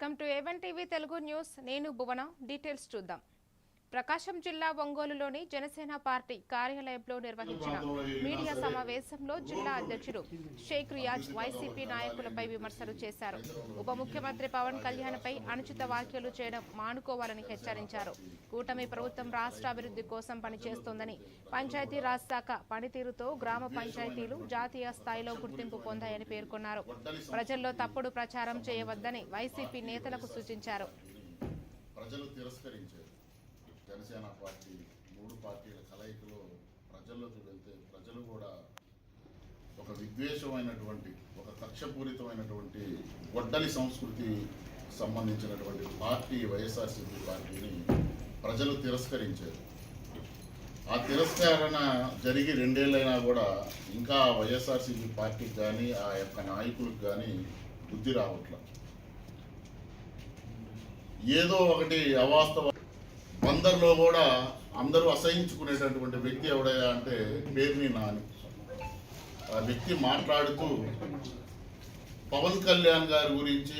Welcome to A1 TV Telugu news. నేను భువన. Details చూద్దాం. ప్రకాశం జిల్లా ఒంగోలులోని జనసేన పార్టీ కార్యాలయంలో నిర్వహించిన మీడియా సమావేశంలో జిల్లా అధ్యక్షుడు షేక్ రియాజ్ వైసీపీ నాయకులపై విమర్శలు చేశారు. ఉప ముఖ్యమంత్రి పవన్ కళ్యాణ్పై అనుచిత వ్యాఖ్యలు చేయడం మానుకోవాలని హెచ్చరించారు. కూటమి ప్రభుత్వం రాష్ట్ర అభివృద్ధి కోసం పనిచేస్తోందని, పంచాయతీరాజ్ శాఖ పనితీరుతో గ్రామ పంచాయతీలు జాతీయ స్థాయిలో గుర్తింపు పొందాయని పేర్కొన్నారు. ప్రజల్లో తప్పుడు ప్రచారం చేయవద్దని వైసీపీ నేతలకు సూచించారు. జనసేన పార్టీ మూడు పార్టీల కలయికలో ప్రజల్లోకి వెళ్తే ప్రజలు కూడా ఒక విద్వేషమైనటువంటి, ఒక కక్షపూరితమైనటువంటి గొడ్డలి సంస్కృతి సంబంధించినటువంటి పార్టీ వైఎస్ఆర్సీపీ పార్టీని ప్రజలు తిరస్కరించారు. ఆ తిరస్కరణ జరిగి 2 ఏళ్ళైనా కూడా ఇంకా వైఎస్ఆర్సీపీ పార్టీకి కానీ ఆ యొక్క నాయకులకు కానీ బుద్ధి రావట్లేదు. ఏదో ఒకటి అవాస్తవ అందరిలో కూడా అందరూ అసహించుకునేటటువంటి వ్యక్తి ఎవడయ్యా అంటే పేర్ని నాని. ఆ వ్యక్తి మాట్లాడుతూ పవన్ కళ్యాణ్ గారి గురించి,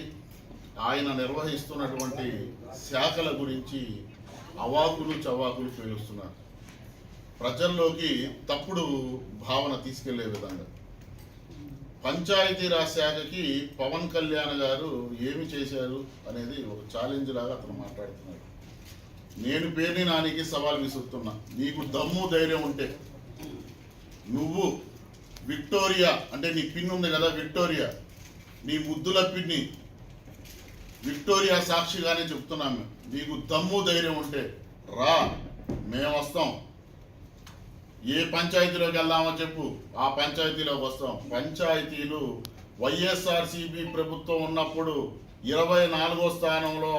ఆయన నిర్వహిస్తున్నటువంటి శాఖల గురించి అవాకులు చవాకులు పేలుస్తున్నారు. ప్రజల్లోకి తప్పుడు భావన తీసుకెళ్లే విధంగా పంచాయతీరాజ్ శాఖకి పవన్ కళ్యాణ్ గారు ఏమి చేశారు అనేది ఒక ఛాలెంజ్ లాగా అతను మాట్లాడుతున్నాడు. నేను పేర్ని నానికి సవాల్ విసురుతున్నా. నీకు దమ్ము ధైర్యం ఉంటే నువ్వు విక్టోరియా అంటే నీ పిన్ ఉంది కదా, విక్టోరియా, నీ ముద్దుల పిన్ని విక్టోరియా సాక్షిగానే చెప్తున్నాము. నీకు దమ్ము ధైర్యం ఉంటే రా, మేము వస్తాం. ఏ పంచాయతీలోకి వెళ్దామో చెప్పు, ఆ పంచాయతీలోకి వస్తాం. పంచాయతీలు వైఎస్ఆర్సీపీ ప్రభుత్వం ఉన్నప్పుడు 24వ స్థానంలో